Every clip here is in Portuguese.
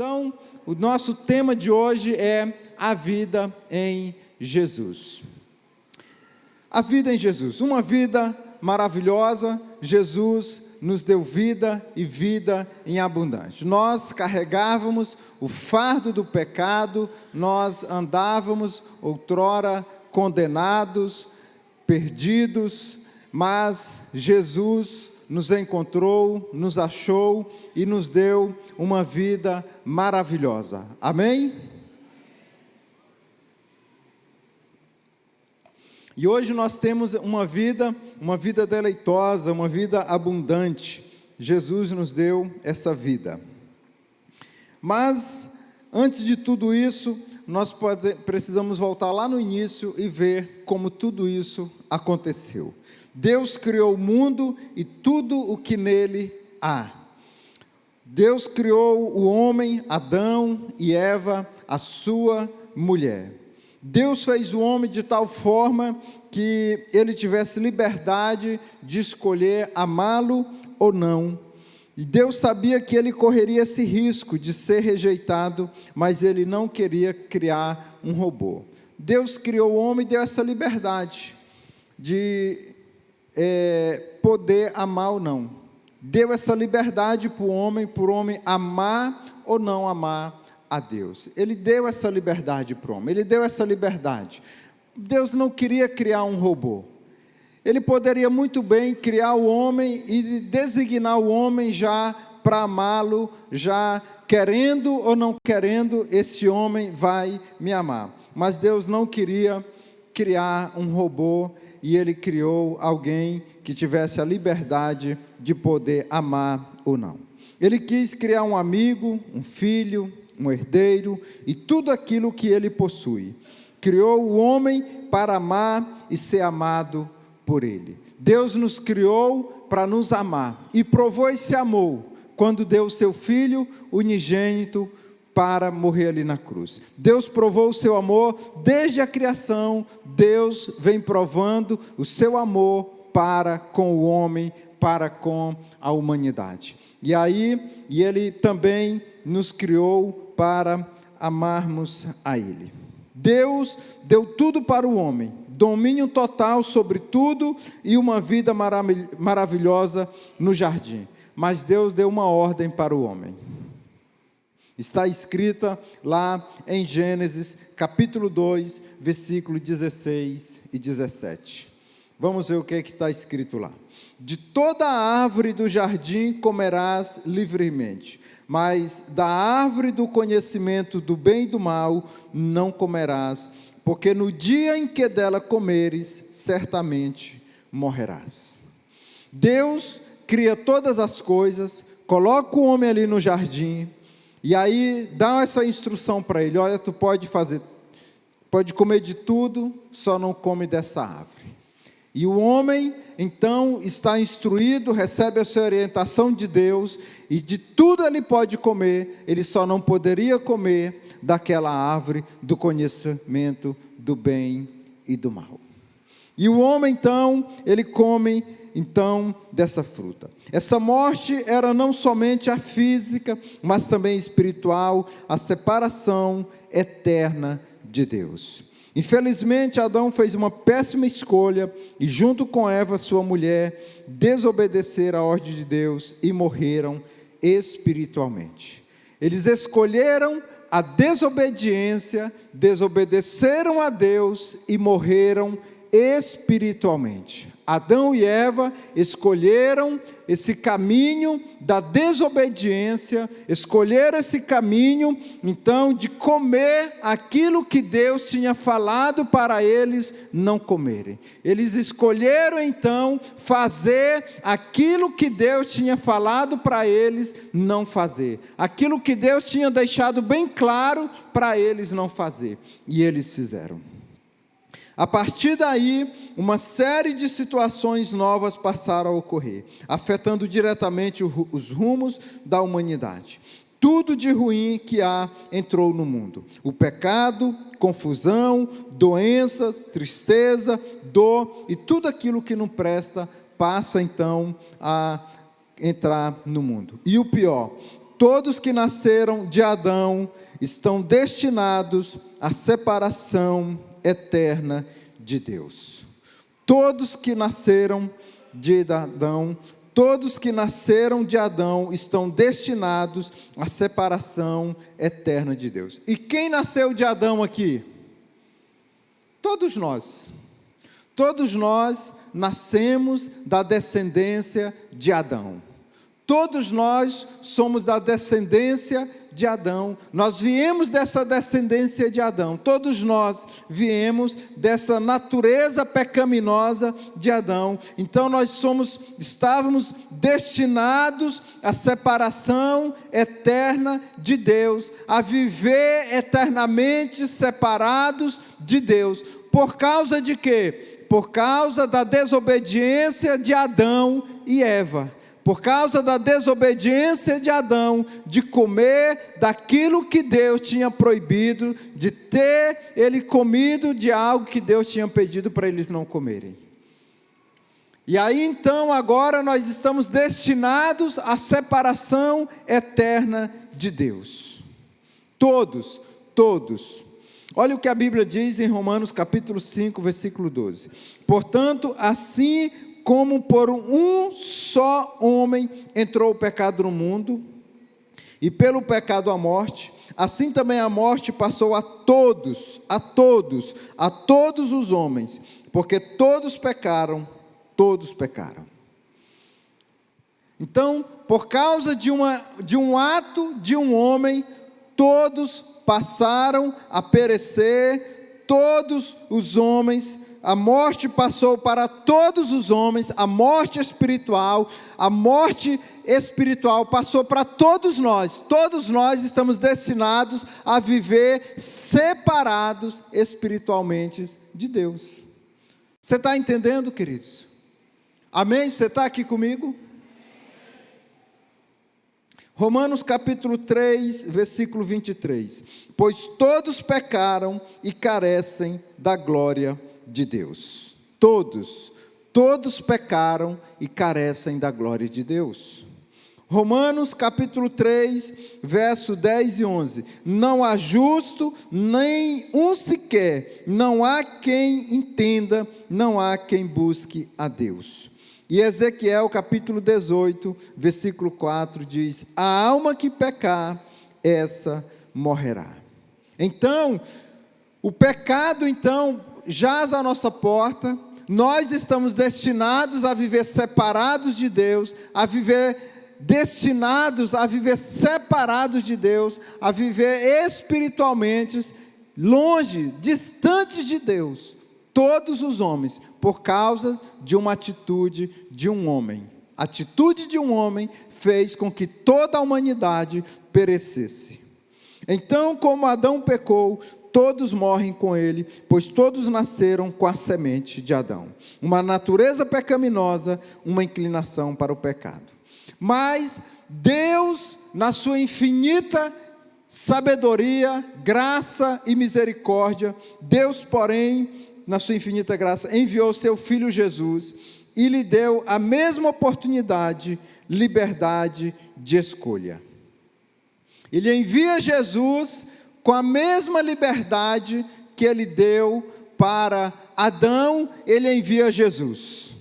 Então, o nosso tema de hoje é a vida em Jesus. A vida em Jesus, uma vida maravilhosa. Jesus nos deu vida e vida em abundância. Nós carregávamos o fardo do pecado, nós andávamos outrora condenados, perdidos, mas Jesus nos encontrou, nos achou e nos deu uma vida maravilhosa. Amém? E hoje nós temos uma vida deleitosa, uma vida abundante. Jesus nos deu essa vida. Mas, antes de tudo isso, nós precisamos voltar lá no início e ver como tudo isso aconteceu. Deus criou o mundo e tudo o que nele há. Deus criou o homem, Adão e Eva, a sua mulher. Deus fez o homem de tal forma que ele tivesse liberdade de escolher amá-lo ou não. E Deus sabia que ele correria esse risco de ser rejeitado, mas ele não queria criar um robô. Deus criou o homem e deu essa liberdade de poder amar ou não. Deu essa liberdade para o homem amar ou não amar a Deus. Ele deu essa liberdade para o homem, ele deu essa liberdade. Deus não queria criar um robô. Ele poderia muito bem criar o homem e designar o homem já para amá-lo, já querendo ou não querendo, esse homem vai me amar. Mas Deus não queria criar um robô, e ele criou alguém que tivesse a liberdade de poder amar ou não. Ele quis criar um amigo, um filho, um herdeiro e tudo aquilo que ele possui. Criou o homem para amar e ser amado por ele. Deus nos criou para nos amar e provou esse amor quando deu o seu Filho unigênito para morrer ali na cruz. Deus provou o seu amor desde a criação. Deus vem provando o seu amor para com o homem, para com a humanidade. E ele também nos criou para amarmos a ele. Deus deu tudo para o homem, domínio total sobre tudo e uma vida maravilhosa no jardim. Mas Deus deu uma ordem para o homem. Está escrita lá em Gênesis, capítulo 2, versículo 16 e 17. Vamos ver o que está escrito lá. De toda a árvore do jardim comerás livremente, mas da árvore do conhecimento do bem e do mal não comerás, porque no dia em que dela comeres, certamente morrerás. Deus cria todas as coisas, coloca o homem ali no jardim, e aí dá essa instrução para ele: olha, tu pode comer de tudo, só não come dessa árvore. E o homem, então, está instruído, recebe essa orientação de Deus, e de tudo ele pode comer, ele só não poderia comer daquela árvore do conhecimento do bem e do mal. E o homem, então, ele come, então, dessa fruta. Essa morte era não somente a física, mas também espiritual, a separação eterna de Deus. Infelizmente, Adão fez uma péssima escolha e, junto com Eva, sua mulher, desobedeceram a ordem de Deus e morreram espiritualmente. Eles escolheram a desobediência, desobedeceram a Deus e morreram espiritualmente. Adão e Eva escolheram esse caminho da desobediência, escolheram esse caminho, então, de comer aquilo que Deus tinha falado para eles não comerem. Eles escolheram, então, fazer aquilo que Deus tinha falado para eles não fazer. Aquilo que Deus tinha deixado bem claro para eles não fazer. E eles fizeram. A partir daí, uma série de situações novas passaram a ocorrer, afetando diretamente os rumos da humanidade. Tudo de ruim que há entrou no mundo. O pecado, confusão, doenças, tristeza, dor e tudo aquilo que não presta passa então a entrar no mundo. E o pior, todos que nasceram de Adão estão destinados à separação eterna de Deus. Todos que nasceram de Adão, todos que nasceram de Adão estão destinados à separação eterna de Deus. E quem nasceu de Adão aqui? Todos nós. Todos nós nascemos da descendência de Adão. Todos nós somos da descendência de Adão. Nós viemos dessa descendência de Adão. Todos nós viemos dessa natureza pecaminosa de Adão. Então nós estávamos destinados à separação eterna de Deus, a viver eternamente separados de Deus. Por causa de quê? Por causa da desobediência de Adão e Eva. Por causa da desobediência de Adão, de comer daquilo que Deus tinha proibido, de ter ele comido de algo que Deus tinha pedido para eles não comerem. E aí então agora nós estamos destinados à separação eterna de Deus. Todos. Olha o que a Bíblia diz em Romanos capítulo 5, versículo 12. Portanto, assim como por um só homem entrou o pecado no mundo, e pelo pecado a morte, assim também a morte passou a todos os homens, porque todos pecaram. Então, por causa de um ato de um homem, todos passaram a perecer, todos os homens. A morte passou para todos os homens, a morte espiritual passou para todos nós estamos destinados a viver separados espiritualmente de Deus. Você está entendendo, queridos? Amém? Você está aqui comigo? Romanos capítulo 3, versículo 23. Pois todos pecaram e carecem da glória de Deus. Todos pecaram e carecem da glória de Deus. Romanos capítulo 3, verso 10 e 11. Não há justo, nem um sequer, não há quem entenda, não há quem busque a Deus. E Ezequiel capítulo 18, versículo 4 diz: a alma que pecar, essa morrerá. Então, o pecado jaz à nossa porta. Nós estamos destinados a viver separados de Deus, destinados a viver separados de Deus, a viver espiritualmente longe, distantes de Deus, todos os homens, por causa de uma atitude de um homem. A atitude de um homem fez com que toda a humanidade perecesse. Então, como Adão pecou, todos morrem com ele, pois todos nasceram com a semente de Adão. Uma natureza pecaminosa, uma inclinação para o pecado. Mas Deus, na sua infinita sabedoria, graça e misericórdia, Deus, porém, na sua infinita graça, enviou seu Filho Jesus e lhe deu a mesma oportunidade, liberdade de escolha. Ele envia Jesus com a mesma liberdade que ele deu para Adão, ele envia Jesus.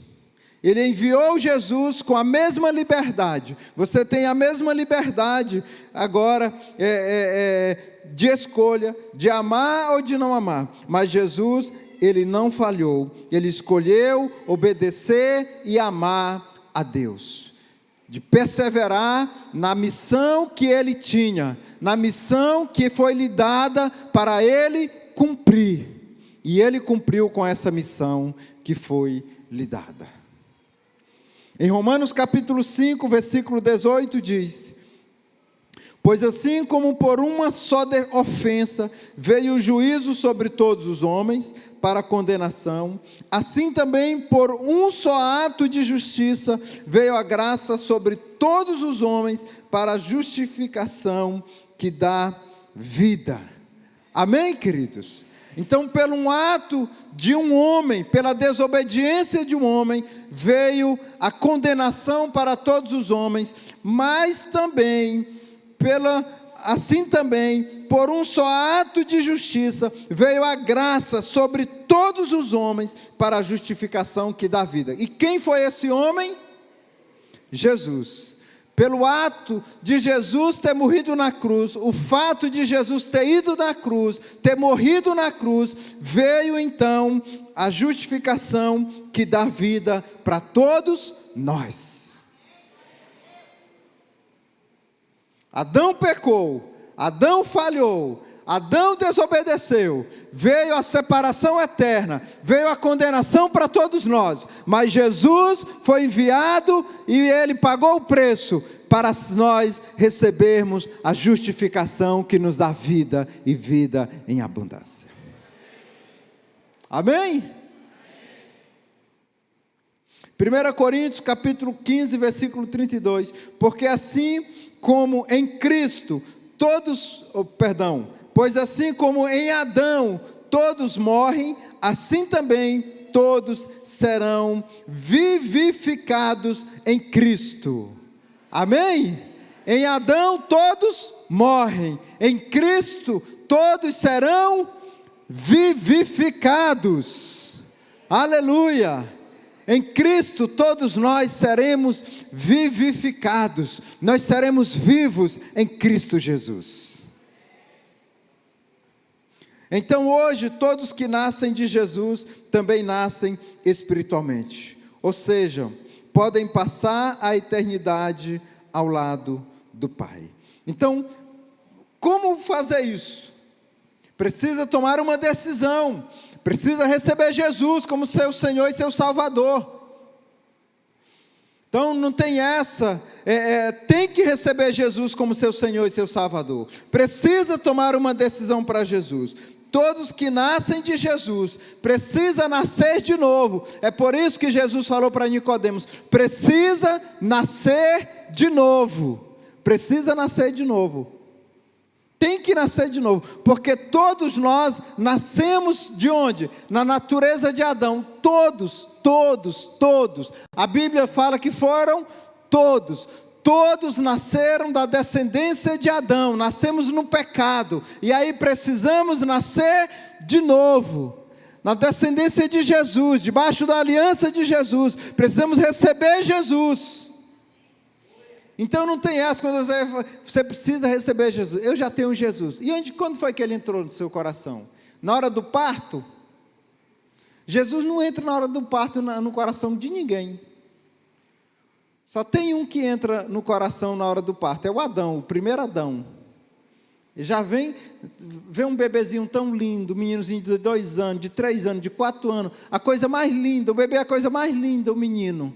Ele enviou Jesus com a mesma liberdade. Você tem a mesma liberdade agora de escolha, de amar ou de não amar. Mas Jesus, ele não falhou. Ele escolheu obedecer e amar a Deus. De perseverar na missão que ele tinha, na missão que foi lhe dada para ele cumprir. E ele cumpriu com essa missão que foi lhe dada. Em Romanos capítulo 5, versículo 18 diz: pois assim como por uma só ofensa veio o juízo sobre todos os homens para condenação, assim também por um só ato de justiça veio a graça sobre todos os homens para a justificação que dá vida. Amém, queridos? Então, pelo um ato de um homem, pela desobediência de um homem, veio a condenação para todos os homens, mas também assim também, por um só ato de justiça, veio a graça sobre todos os homens para a justificação que dá vida. E quem foi esse homem? Jesus. Pelo ato de Jesus ter morrido na cruz, o fato de Jesus ter ido na cruz, ter morrido na cruz, veio então a justificação que dá vida para todos nós. Adão pecou, Adão falhou, Adão desobedeceu, veio a separação eterna, veio a condenação para todos nós, mas Jesus foi enviado e Ele pagou o preço para nós recebermos a justificação que nos dá vida e vida em abundância. Amém? 1 Coríntios capítulo 15, versículo 32, porque assim como em Cristo pois assim como em Adão todos morrem, assim também todos serão vivificados em Cristo. Amém? Em Adão todos morrem, em Cristo todos serão vivificados. Aleluia! Em Cristo todos nós seremos vivificados, nós seremos vivos em Cristo Jesus. Então hoje todos que nascem de Jesus também nascem espiritualmente, ou seja, podem passar a eternidade ao lado do Pai. Então, como fazer isso? Precisa tomar uma decisão, precisa receber Jesus como seu Senhor e seu Salvador. Então não tem essa, tem que receber Jesus como seu Senhor e seu Salvador. Precisa tomar uma decisão para Jesus. Todos que nascem de Jesus, precisa nascer de novo. É por isso que Jesus falou para Nicodemos, precisa nascer de novo. Precisa nascer de novo. Tem que nascer de novo, porque todos nós nascemos de onde? Na natureza de Adão, todos. A Bíblia fala que foram todos nasceram da descendência de Adão, nascemos no pecado, e aí precisamos nascer de novo, na descendência de Jesus, debaixo da aliança de Jesus, precisamos receber Jesus. Então não tem essa, quando você precisa receber Jesus, eu já tenho Jesus. E quando foi que ele entrou no seu coração? Na hora do parto? Jesus não entra na hora do parto no coração de ninguém. Só tem um que entra no coração na hora do parto, é o Adão, o primeiro Adão. E já vê um bebezinho tão lindo, um meninozinho de 2 anos, de 3 anos, de 4 anos, a coisa mais linda, o bebê é a coisa mais linda, o menino.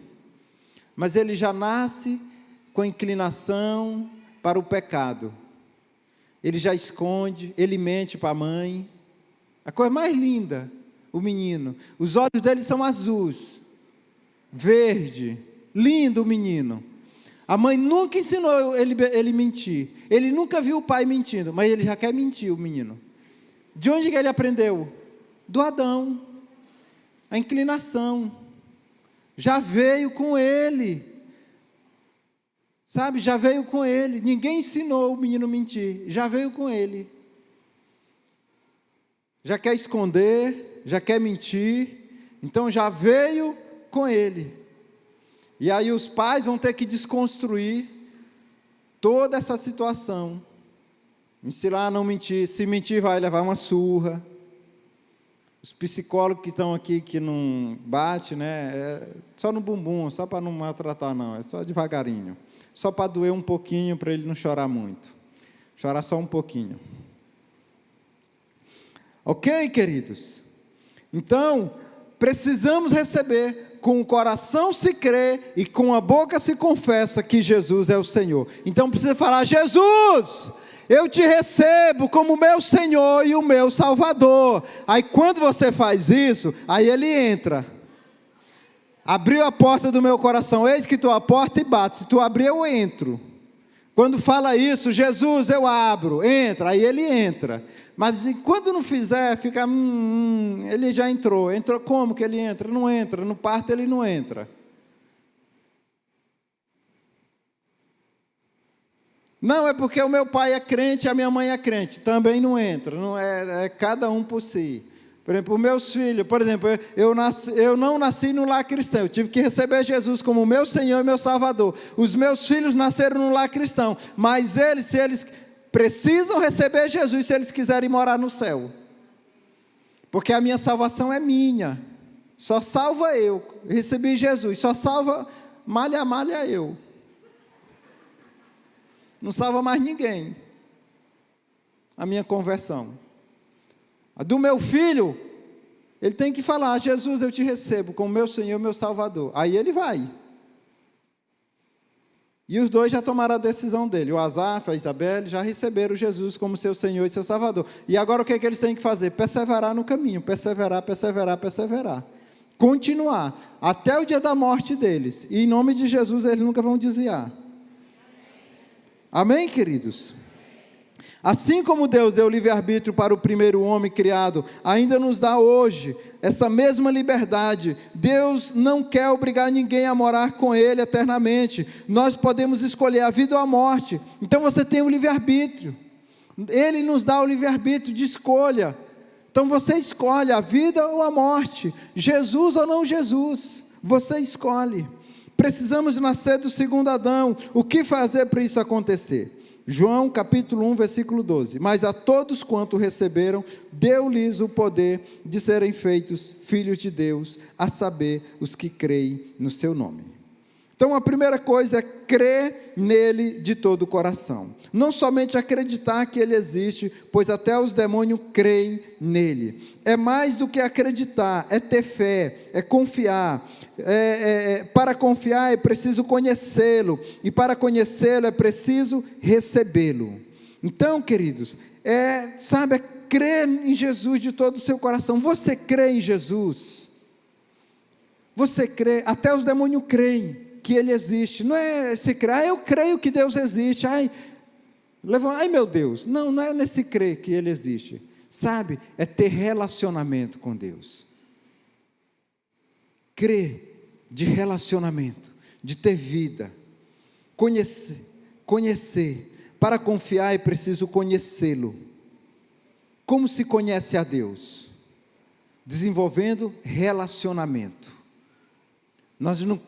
Mas ele já nasce com inclinação para o pecado. Ele já esconde, ele mente para a mãe. A coisa mais linda, o menino. Os olhos dele são azuis, verde, lindo o menino. A mãe nunca ensinou ele mentir. Ele nunca viu o pai mentindo, mas ele já quer mentir, o menino. De onde que ele aprendeu? Do Adão. A inclinação. Já veio com ele. Sabe, já veio com ele. Ninguém ensinou o menino a mentir. Já veio com ele. Já quer esconder, já quer mentir. Então já veio com ele. E aí os pais vão ter que desconstruir toda essa situação. Ensinar a não mentir. Se mentir, vai levar uma surra. Os psicólogos que estão aqui, que não bate, né? Só no bumbum, só para não maltratar, não. É só devagarinho. Só para doer um pouquinho, para ele não chorar muito. Chorar só um pouquinho. Ok, queridos? Então, precisamos receber. Com o coração se crê e com a boca se confessa que Jesus é o Senhor. Então precisa falar: Jesus, eu te recebo como meu Senhor e o meu Salvador. Aí quando você faz isso, aí ele entra. Abriu a porta do meu coração, eis que estou à porta e bato. Se tu abrir, eu entro. Quando fala isso, Jesus, eu abro, entra, aí ele entra. Mas quando não fizer, fica, ele já entrou. Entrou como que ele entra? Não entra, no parto ele não entra. Não, é porque o meu pai é crente e a minha mãe é crente. Também não entra, não é cada um por si. Por exemplo, os meus filhos, por exemplo, eu não nasci no lar cristão, eu tive que receber Jesus como meu Senhor e meu Salvador. Os meus filhos nasceram no lar cristão, mas eles, se eles precisam receber Jesus, se eles quiserem morar no céu. Porque a minha salvação é minha, só salva eu recebi Jesus, só salva malha eu. Não salva mais ninguém. A minha conversão. A do meu filho, ele tem que falar: Jesus, eu te recebo como meu Senhor, meu Salvador. Aí ele vai. E os dois já tomaram a decisão dele. O Asaf, a Isabel, já receberam Jesus como seu Senhor e seu Salvador. E agora o que é que eles têm que fazer? Perseverar no caminho. Perseverar. Continuar. Até o dia da morte deles. E em nome de Jesus eles nunca vão desviar. Amém, queridos? Assim como Deus deu livre-arbítrio para o primeiro homem criado, ainda nos dá hoje essa mesma liberdade. Deus não quer obrigar ninguém a morar com Ele eternamente. Nós podemos escolher a vida ou a morte. Então você tem o livre-arbítrio. Ele nos dá o livre-arbítrio de escolha. Então você escolhe a vida ou a morte, Jesus ou não Jesus. Você escolhe. Precisamos nascer do segundo Adão. O que fazer para isso acontecer? João capítulo 1, versículo 12, mas a todos quanto receberam, deu-lhes o poder de serem feitos filhos de Deus, a saber, os que creem no seu nome. Então a primeira coisa é crer nele de todo o coração, não somente acreditar que ele existe, pois até os demônios creem nele. É mais do que acreditar, é ter fé, é confiar. Para confiar é preciso conhecê-lo, e para conhecê-lo é preciso recebê-lo. Então, queridos, é crer em Jesus de todo o seu coração. Você crê em Jesus? Você crê? Até os demônios creem que ele existe. Não é se crer, eu creio que Deus existe, ai meu Deus, não é nesse crer que ele existe, é ter relacionamento com Deus. Crer de relacionamento, de ter vida, conhecer, para confiar é preciso conhecê-lo. Como se conhece a Deus? Desenvolvendo relacionamento.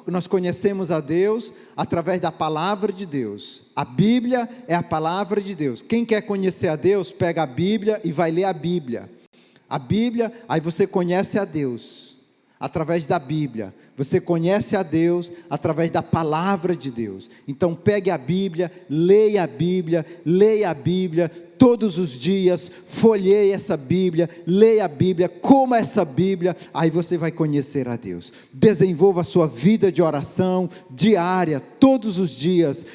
Nós conhecemos a Deus através da palavra de Deus. A Bíblia é a palavra de Deus. Quem quer conhecer a Deus, pega a Bíblia e vai ler a Bíblia. A Bíblia, aí você conhece a Deus através da Bíblia. Você conhece a Deus através da palavra de Deus. Então pegue a Bíblia, leia a Bíblia todos os dias, folheie essa Bíblia, leia a Bíblia, coma essa Bíblia, aí você vai conhecer a Deus. Desenvolva a sua vida de oração diária, todos os dias,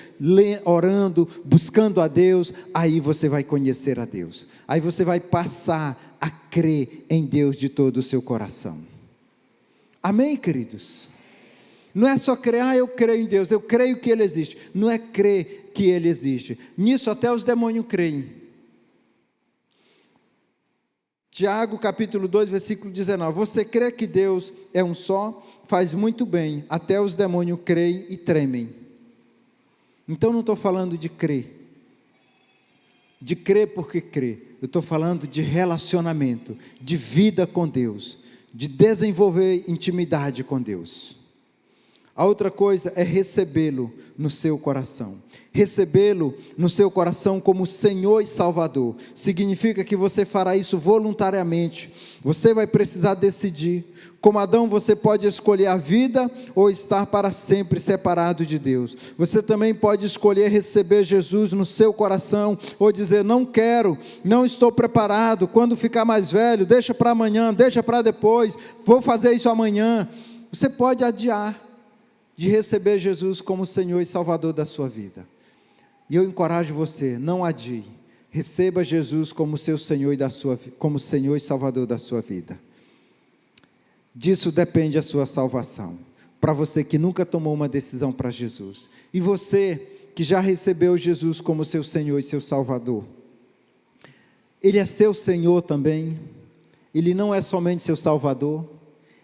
orando, buscando a Deus, aí você vai conhecer a Deus. Aí você vai passar a crer em Deus de todo o seu coração. Amém, queridos? Não é só crer, eu creio em Deus, eu creio que Ele existe. Não é crer que Ele existe. Nisso até os demônios creem. Tiago capítulo 2, versículo 19. Você crê que Deus é um só? Faz muito bem. Até os demônios creem e tremem. Então não estou falando de crer porque crê. Eu estou falando de relacionamento, de vida com Deus, de desenvolver intimidade com Deus. A outra coisa é recebê-lo no seu coração. Recebê-lo no seu coração como Senhor e Salvador. Significa que você fará isso voluntariamente. Você vai precisar decidir. Como Adão, você pode escolher a vida ou estar para sempre separado de Deus. Você também pode escolher receber Jesus no seu coração ou dizer: não quero, não estou preparado, quando ficar mais velho, deixa para amanhã, deixa para depois, vou fazer isso amanhã. Você pode adiar de receber Jesus como Senhor e Salvador da sua vida. E eu encorajo você, não adie. Receba Jesus como seu Senhor como Senhor e Salvador da sua vida. Disso depende a sua salvação. Para você que nunca tomou uma decisão para Jesus. E você que já recebeu Jesus como seu Senhor e seu Salvador. Ele é seu Senhor também. Ele não é somente seu Salvador.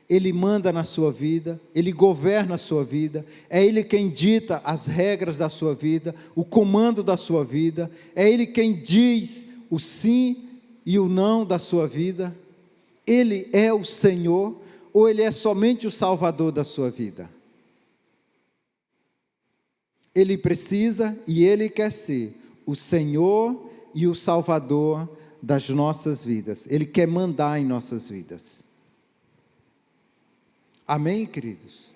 Ele manda na sua vida, Ele governa a sua vida, é Ele quem dita as regras da sua vida, o comando da sua vida, é Ele quem diz o sim e o não da sua vida. Ele é o Senhor ou Ele é somente o Salvador da sua vida? Ele precisa e Ele quer ser o Senhor e o Salvador das nossas vidas. Ele quer mandar em nossas vidas. Amém, queridos?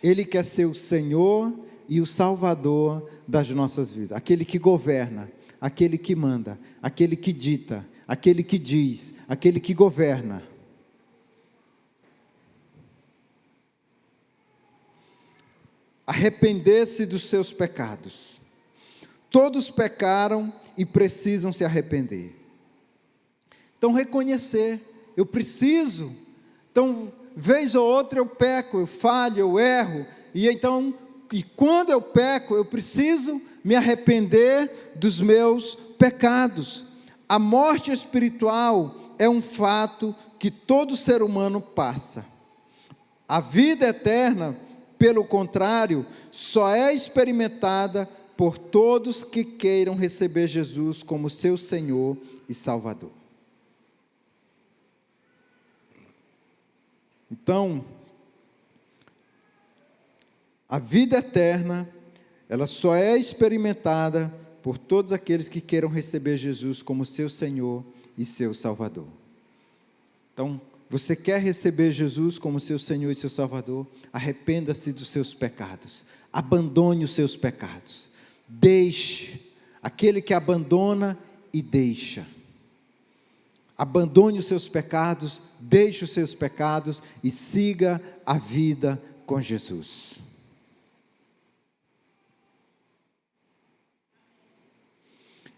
Ele quer ser o Senhor e o Salvador das nossas vidas. Aquele que governa, aquele que manda, aquele que dita, aquele que diz, aquele que governa. Arrepender-se dos seus pecados. Todos pecaram e precisam se arrepender. Então, reconhecer, eu preciso. Então, vez ou outra eu peco, eu falho, eu erro, e quando eu peco, eu preciso me arrepender dos meus pecados. A morte espiritual é um fato que todo ser humano passa. A vida eterna, pelo contrário, só é experimentada por todos que queiram receber Jesus como seu Senhor e Salvador. Então, a vida eterna, ela só é experimentada por todos aqueles que queiram receber Jesus como seu Senhor e seu Salvador. Então, você quer receber Jesus como seu Senhor e seu Salvador? Arrependa-se dos seus pecados, abandone os seus pecados, deixe, aquele que abandona e deixa. Abandone os seus pecados, deixe os seus pecados e siga a vida com Jesus.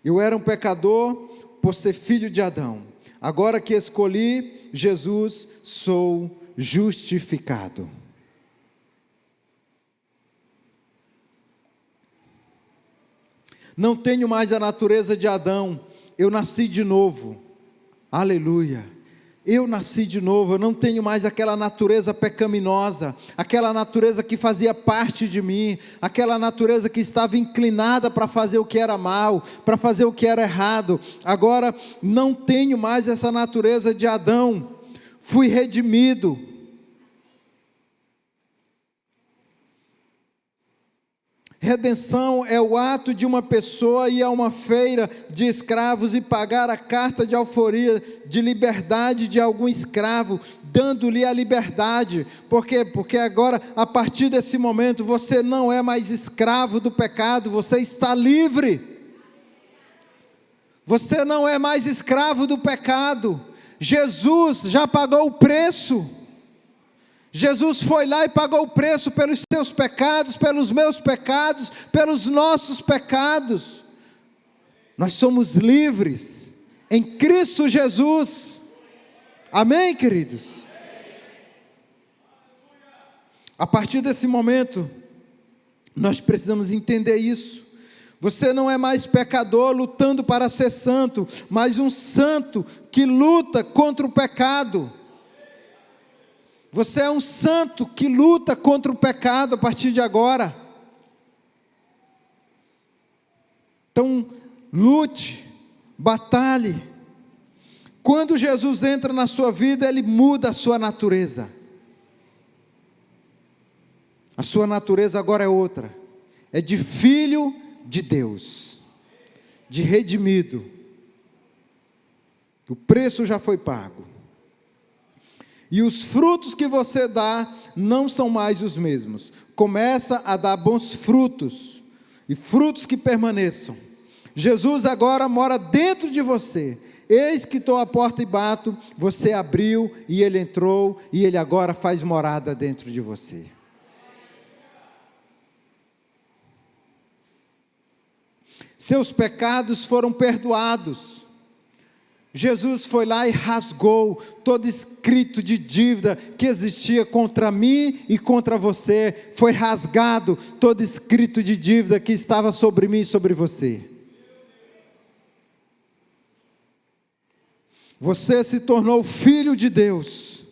Eu era um pecador por ser filho de Adão. Agora que escolhi Jesus, sou justificado. Não tenho mais a natureza de Adão, eu nasci de novo. Aleluia, eu nasci de novo, eu não tenho mais aquela natureza pecaminosa, aquela natureza que fazia parte de mim, aquela natureza que estava inclinada para fazer o que era mal, para fazer o que era errado. Agora não tenho mais essa natureza de Adão, fui redimido. Redenção é o ato de uma pessoa ir a uma feira de escravos e pagar a carta de alforria de liberdade de algum escravo, dando-lhe a liberdade. Por quê? Porque agora, a partir desse momento, você não é mais escravo do pecado, você está livre. Você não é mais escravo do pecado. Jesus já pagou o preço. Jesus foi lá e pagou o preço pelos seus pecados, pelos meus pecados, pelos nossos pecados. Nós somos livres em Cristo Jesus. Amém, queridos? A partir desse momento, nós precisamos entender isso. Você não é mais pecador lutando para ser santo, mas um santo que luta contra o pecado. Você é um santo que luta contra o pecado a partir de agora. Então, lute, batalhe. Quando Jesus entra na sua vida, Ele muda a sua natureza. A sua natureza agora é outra. É de filho de Deus, de redimido. O preço já foi pago. E os frutos que você dá não são mais os mesmos. Começa a dar bons frutos, e frutos que permaneçam. Jesus agora mora dentro de você. Eis que estou à porta e bato, você abriu e Ele entrou, e Ele agora faz morada dentro de você. Seus pecados foram perdoados. Jesus foi lá e rasgou todo escrito de dívida que existia contra mim e contra você. Foi rasgado todo escrito de dívida que estava sobre mim e sobre você. Você se tornou filho de Deus.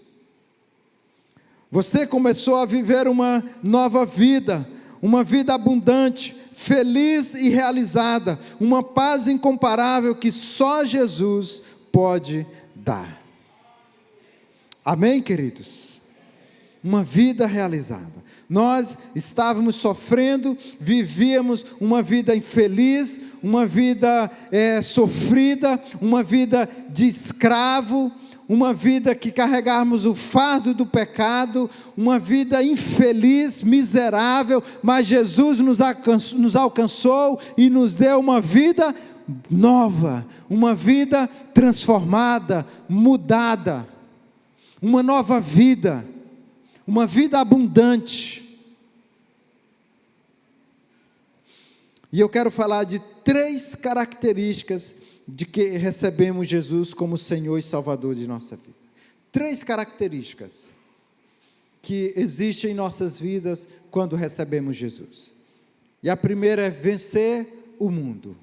Você começou a viver uma nova vida, uma vida abundante, feliz e realizada, uma paz incomparável que só Jesus pode dar. Amém, queridos? Uma vida realizada. Nós estávamos sofrendo, vivíamos uma vida infeliz, uma vida sofrida, uma vida de escravo, uma vida que carregávamos o fardo do pecado, uma vida infeliz, miserável, mas Jesus nos alcançou e nos deu uma vida nova, uma vida transformada, mudada, uma nova vida, uma vida abundante. E eu quero falar de 3 características de que recebemos Jesus como Senhor e Salvador de nossa vida. 3 características que existem em nossas vidas quando recebemos Jesus. E a primeira é vencer o mundo.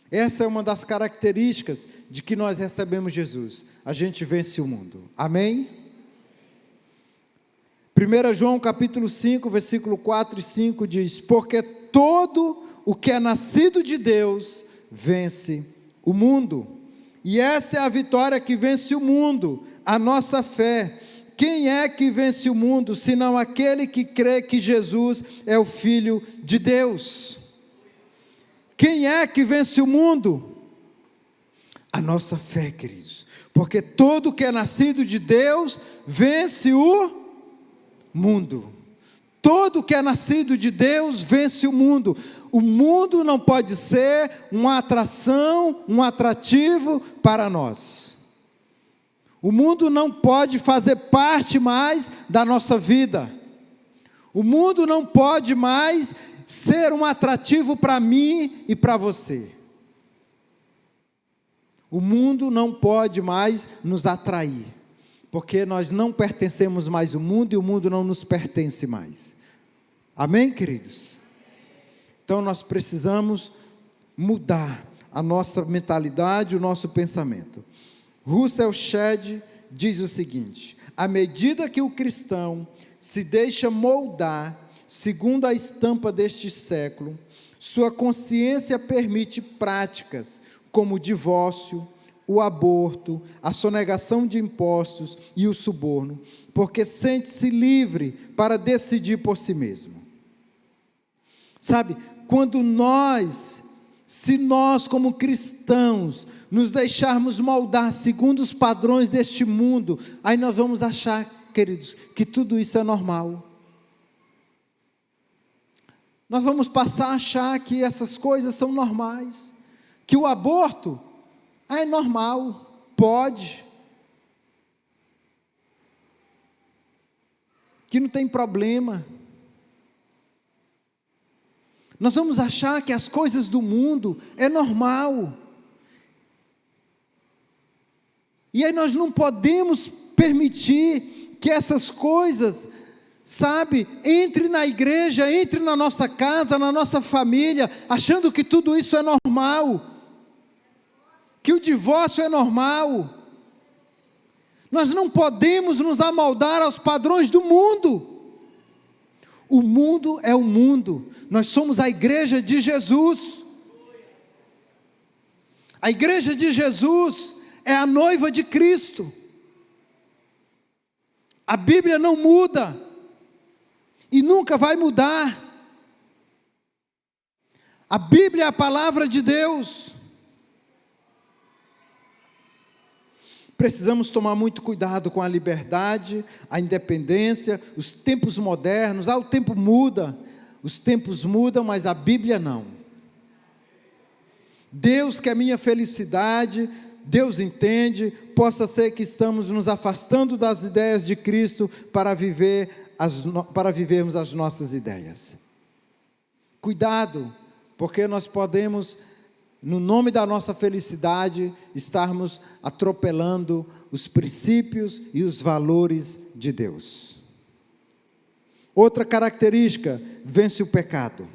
Essa é uma das características de que nós recebemos Jesus. A gente vence o mundo. Amém? 1 João capítulo 5, versículo 4 e 5 diz: porque todo o que é nascido de Deus vence o mundo. E esta é a vitória que vence o mundo, a nossa fé. Quem é que vence o mundo, senão aquele que crê que Jesus é o Filho de Deus? Quem é que vence o mundo? A nossa fé, queridos. Porque todo que é nascido de Deus vence o mundo. Todo que é nascido de Deus vence o mundo. O mundo não pode ser uma atração, um atrativo para nós. O mundo não pode fazer parte mais da nossa vida. O mundo não pode mais ser um atrativo para mim e para você. O mundo não pode mais nos atrair, porque nós não pertencemos mais ao mundo e o mundo não nos pertence mais. Amém, queridos? Então nós precisamos mudar a nossa mentalidade, o nosso pensamento. Russell Shedd diz o seguinte: à medida que o cristão se deixa moldar segundo a estampa deste século, sua consciência permite práticas como o divórcio, o aborto, a sonegação de impostos e o suborno, porque sente-se livre para decidir por si mesmo. Sabe, se nós como cristãos nos deixarmos moldar segundo os padrões deste mundo, aí nós vamos achar, queridos, que tudo isso é normal. Nós vamos passar a achar que essas coisas são normais, que o aborto é normal, pode, que não tem problema. Nós vamos achar que as coisas do mundo é normal. E aí nós não podemos permitir que essas coisas, sabe, entre na igreja, entre na nossa casa, na nossa família, achando que tudo isso é normal, que o divórcio é normal. Nós não podemos nos amoldar aos padrões do mundo. O mundo é o mundo, nós somos a igreja de Jesus. A igreja de Jesus é a noiva de Cristo. A Bíblia não muda e nunca vai mudar. A Bíblia é a palavra de Deus. Precisamos tomar muito cuidado com a liberdade, a independência, os tempos modernos. O tempo muda, os tempos mudam, mas a Bíblia não. Deus quer minha felicidade, Deus entende. Possa ser que estamos nos afastando das ideias de Cristo para vivermos as nossas ideias. Cuidado, porque nós podemos, no nome da nossa felicidade, estarmos atropelando os princípios e os valores de Deus. Outra característica, vence o pecado.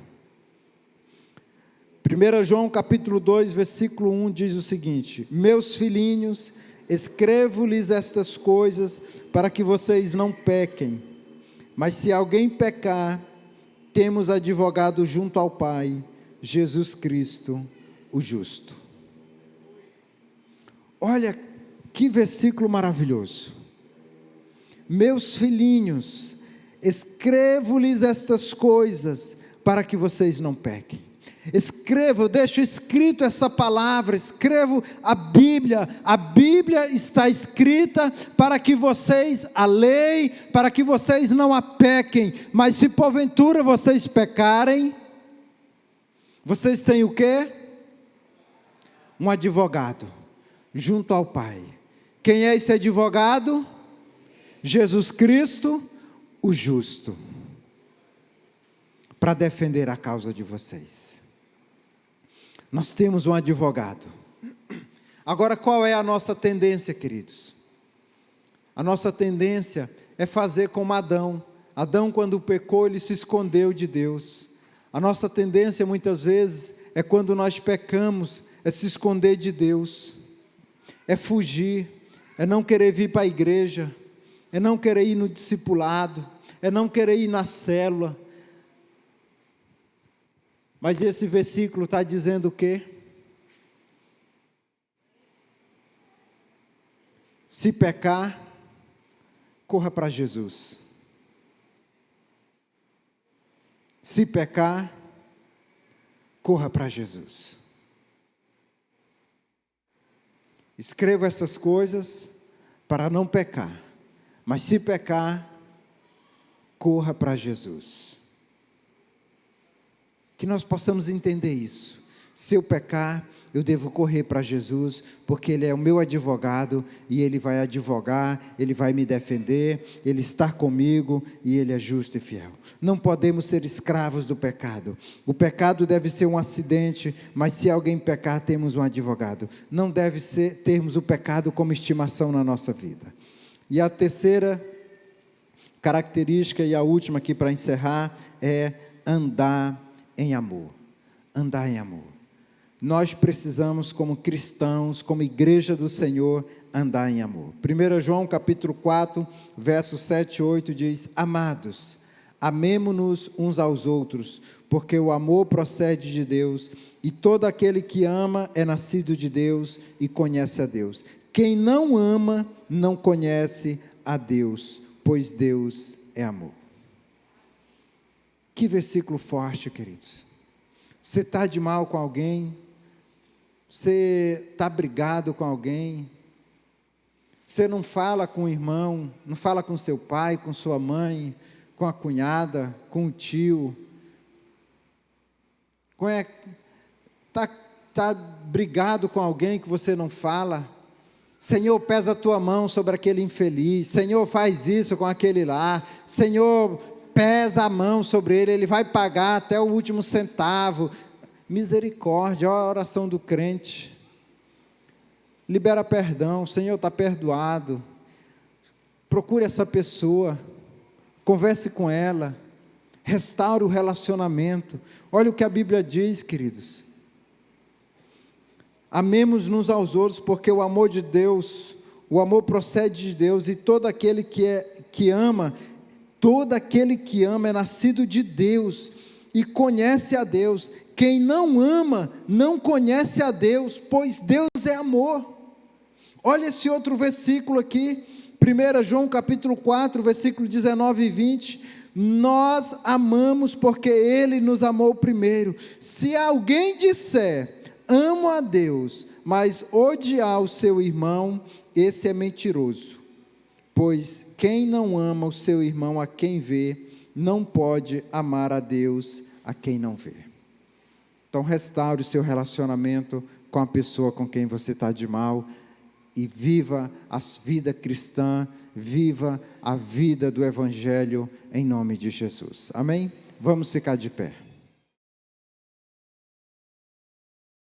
1 João capítulo 2, versículo 1 diz o seguinte: meus filhinhos, escrevo-lhes estas coisas para que vocês não pequem. Mas se alguém pecar, temos advogado junto ao Pai, Jesus Cristo, o justo. Olha que versículo maravilhoso. Meus filhinhos, escrevo-lhes estas coisas para que vocês não pequem. Escrevo, eu deixo escrito essa palavra, escrevo a Bíblia está escrita para que vocês a leem, para que vocês não a pequem, mas se porventura vocês pecarem, vocês têm o quê? Um advogado, junto ao Pai. Quem é esse advogado? Jesus Cristo, o justo, para defender a causa de vocês. Nós temos um advogado. Agora, qual é a nossa tendência, queridos? A nossa tendência é fazer como Adão. Adão, quando pecou, ele se escondeu de Deus. A nossa tendência, muitas vezes, é quando nós pecamos, é se esconder de Deus, é fugir, é não querer vir para a igreja, é não querer ir no discipulado, é não querer ir na célula. Mas esse versículo está dizendo o quê? Se pecar, corra para Jesus. Se pecar, corra para Jesus. Escreva essas coisas para não pecar, mas se pecar, corra para Jesus. Que nós possamos entender isso. Se eu pecar, eu devo correr para Jesus, porque Ele é o meu advogado, e Ele vai advogar, Ele vai me defender, Ele está comigo, e Ele é justo e fiel. Não podemos ser escravos do pecado. O pecado deve ser um acidente, mas se alguém pecar, temos um advogado. Não deve termos o pecado como estimação na nossa vida. E a terceira característica, e a última aqui para encerrar, é andar em amor. Andar em amor. Nós precisamos, como cristãos, como igreja do Senhor, andar em amor. 1 João capítulo 4, versos 7 e 8 diz: Amados, amemo-nos uns aos outros, porque o amor procede de Deus, e todo aquele que ama é nascido de Deus e conhece a Deus. Quem não ama, não conhece a Deus, pois Deus é amor. Que versículo forte, queridos. Você está de mal com alguém? Você está brigado com alguém? Você não fala com o irmão, não fala com seu pai, com sua mãe, com a cunhada, com o tio? Está brigado com alguém que você não fala? Senhor, pesa a tua mão sobre aquele infeliz. Senhor, faz isso com aquele lá. Senhor, pesa a mão sobre ele, ele vai pagar até o último centavo. Misericórdia, olha a oração do crente. Libera perdão, Senhor, está perdoado. Procure essa pessoa, converse com ela, restaure o relacionamento. Olha o que a Bíblia diz, queridos. Amemos-nos aos outros, porque o amor de Deus, o amor procede de Deus, e todo aquele que ama é nascido de Deus e conhece a Deus. Quem não ama, não conhece a Deus, pois Deus é amor. Olha esse outro versículo aqui, 1 João capítulo 4, versículo 19 e 20, nós amamos porque Ele nos amou primeiro. Se alguém disser, amo a Deus, mas odiar o seu irmão, esse é mentiroso, pois quem não ama o seu irmão a quem vê, não pode amar a Deus a quem não vê. Então restaure o seu relacionamento com a pessoa com quem você está de mal, e viva a vida cristã, viva a vida do Evangelho em nome de Jesus. Amém? Vamos ficar de pé.